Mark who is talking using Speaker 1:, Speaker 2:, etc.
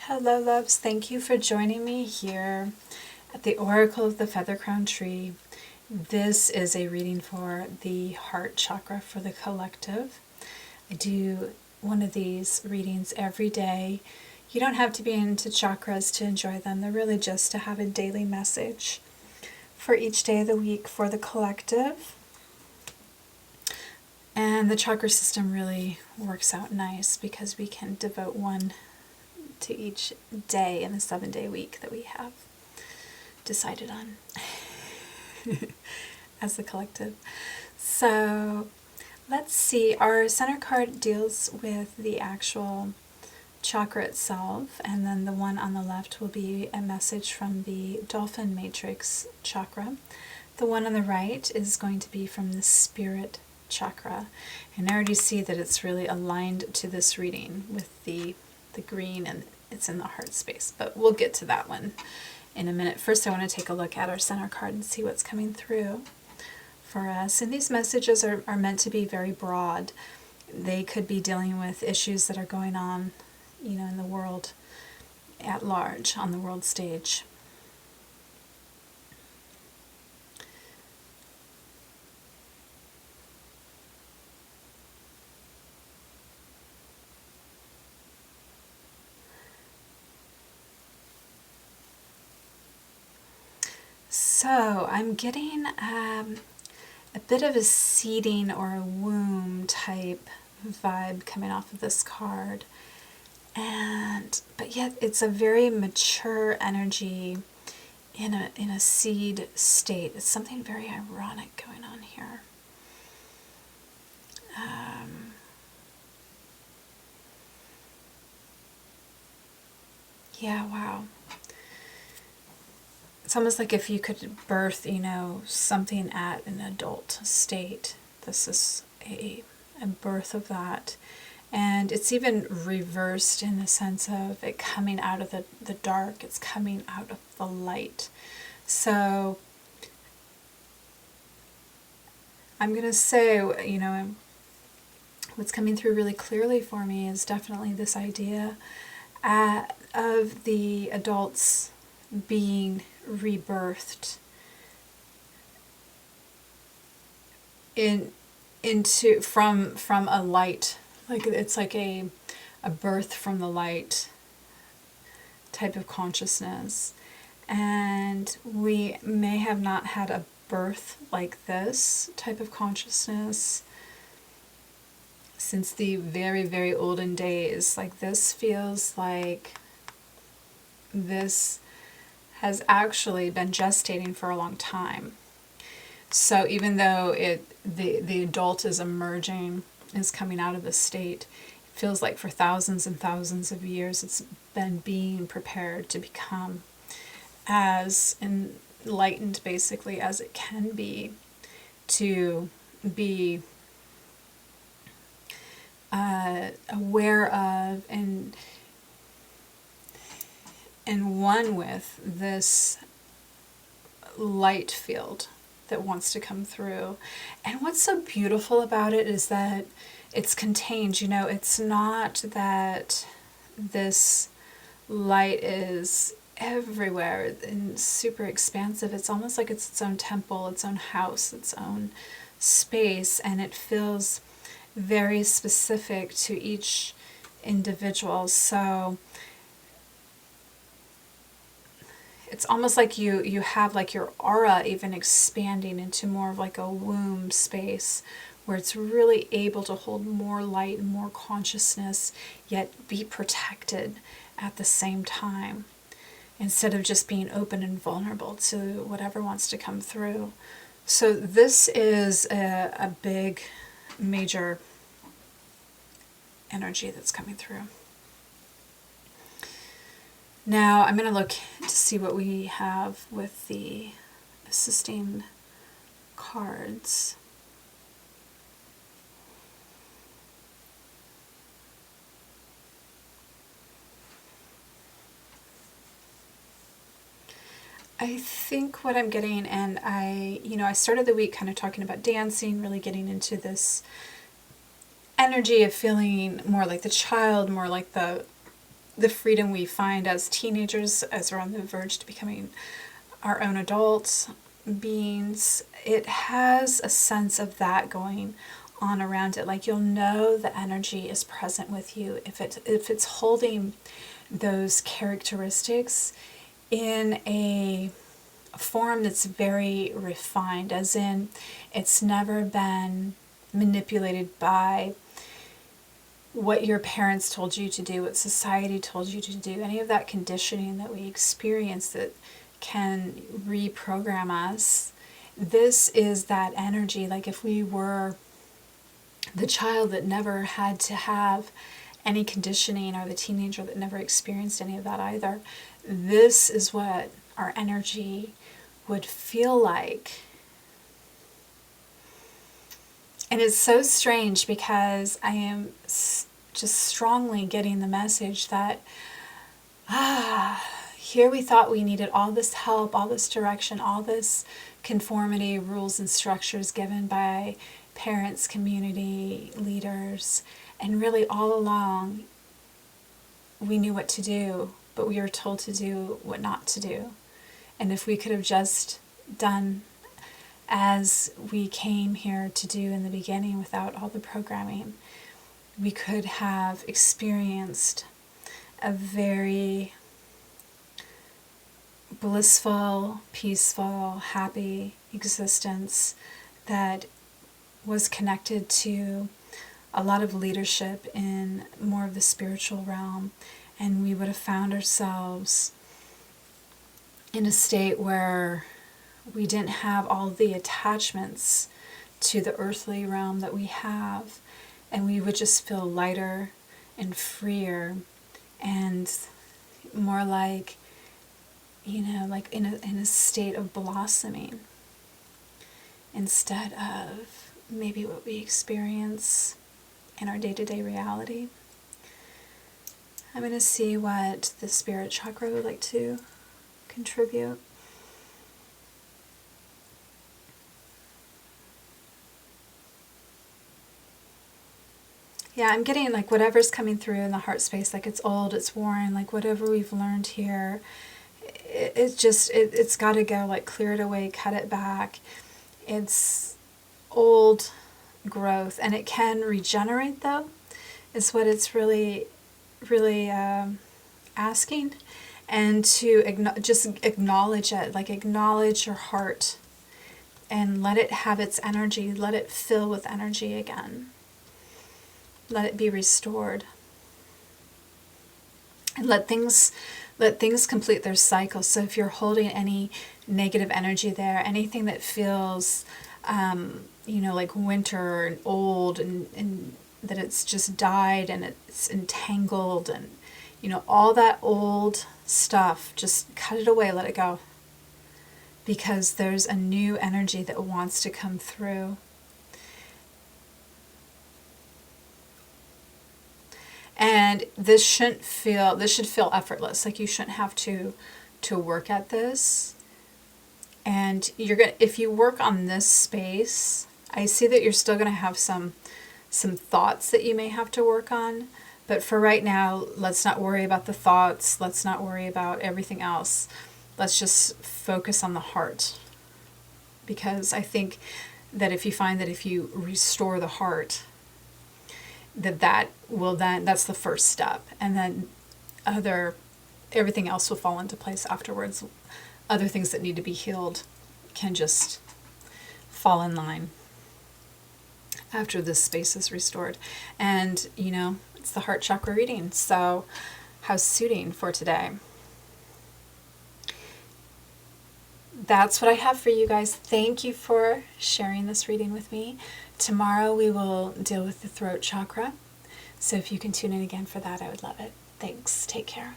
Speaker 1: Hello, loves. Thank you for joining me here at the Oracle of the Feather Crown Tree. This is a reading for the heart chakra for the collective. I do one of these readings every day. You don't have to be into chakras to enjoy them. They're really just to have a daily message for each day of the week for the collective. And the chakra system really works out nice because we can devote one to each day in the 7-day week that we have decided on as the collective. So let's see, our center card deals with the actual chakra itself, and then the one on the left will be a message from the Dolphin matrix chakra. The one on the right is going to be from the spirit chakra, and I already see that it's really aligned to this reading with the green, and it's in the heart space, but we'll get to that one in a minute. First, I want to take a look at our center card and see what's coming through for us. And these messages are meant to be very broad. They could be dealing with issues that are going on, in the world at large, on the world stage. So I'm getting a bit of a seeding or a womb type vibe coming off of this card, but yet it's a very mature energy in a seed state. It's something very ironic going on here. Yeah, wow. It's almost like if you could birth, something at an adult state. This is a birth of that. And it's even reversed in the sense of it coming out of the dark. It's coming out of the light. So I'm going to say, what's coming through really clearly for me is definitely this idea of the adults being rebirthed from a light, like it's like a birth from the light type of consciousness. And we may have not had a birth like this type of consciousness since the very, very olden days. Like, this feels like this has actually been gestating for a long time. So even though the adult is emerging, is coming out of the state, it feels like for thousands and thousands of years it's been being prepared to become as enlightened basically as it can be, to be aware of and one with this light field that wants to come through. And what's so beautiful about it is that it's contained. It's not that this light is everywhere and super expansive. It's almost like it's its own temple, its own house, its own space, and it feels very specific to each individual. So it's almost like you have like your aura even expanding into more of like a womb space where it's really able to hold more light and more consciousness, yet be protected at the same time, instead of just being open and vulnerable to whatever wants to come through. So this is a big, major energy that's coming through. Now I'm going to look to see what we have with the assisting cards. I think what I'm getting, and I started the week kind of talking about dancing, really getting into this energy of feeling more like the child, more like the the freedom we find as teenagers, as we're on the verge to becoming our own adult beings, it has a sense of that going on around it. Like, you'll know the energy is present with you if it's holding those characteristics in a form that's very refined, as in it's never been manipulated by what your parents told you to do, what society told you to do, any of that conditioning that we experience that can reprogram us. This is that energy. Like, if we were the child that never had to have any conditioning, or the teenager that never experienced any of that either, this is what our energy would feel like. And it's so strange because I am just strongly getting the message that, here we thought we needed all this help, all this direction, all this conformity, rules and structures given by parents, community, leaders, and really all along we knew what to do, but we were told to do what not to do. And if we could have just done as we came here to do in the beginning without all the programming, we could have experienced a very blissful, peaceful, happy existence that was connected to a lot of leadership in more of the spiritual realm. And we would have found ourselves in a state where we didn't have all the attachments to the earthly realm that we have, and we would just feel lighter and freer and more like, like in a state of blossoming, instead of maybe what we experience in our day-to-day reality. I'm going to see what the spirit chakra would like to contribute. Yeah, I'm getting like whatever's coming through in the heart space, like it's old, it's worn, like whatever we've learned here, it's got to go, like clear it away, cut it back. It's old growth, and it can regenerate though, is what it's really asking. And to just acknowledge it, like acknowledge your heart and let it have its energy, let it fill with energy again. Let it be restored. And let things complete their cycle. So if you're holding any negative energy there, anything that feels like winter and old, and that it's just died and it's entangled, and all that old stuff, just cut it away, let it go. Because there's a new energy that wants to come through. And this should feel effortless. Like, you shouldn't have to work at this. And if you work on this space, I see that you're still gonna have some thoughts that you may have to work on. But for right now, let's not worry about the thoughts. Let's not worry about everything else. Let's just focus on the heart. Because I think that if you restore the heart, that's the first step. And then everything else will fall into place afterwards. Other things that need to be healed can just fall in line after this space is restored. And, it's the heart chakra reading. So how suiting for today. That's what I have for you guys. Thank you for sharing this reading with me. Tomorrow we will deal with the throat chakra. So if you can tune in again for that, I would love it. Thanks. Take care.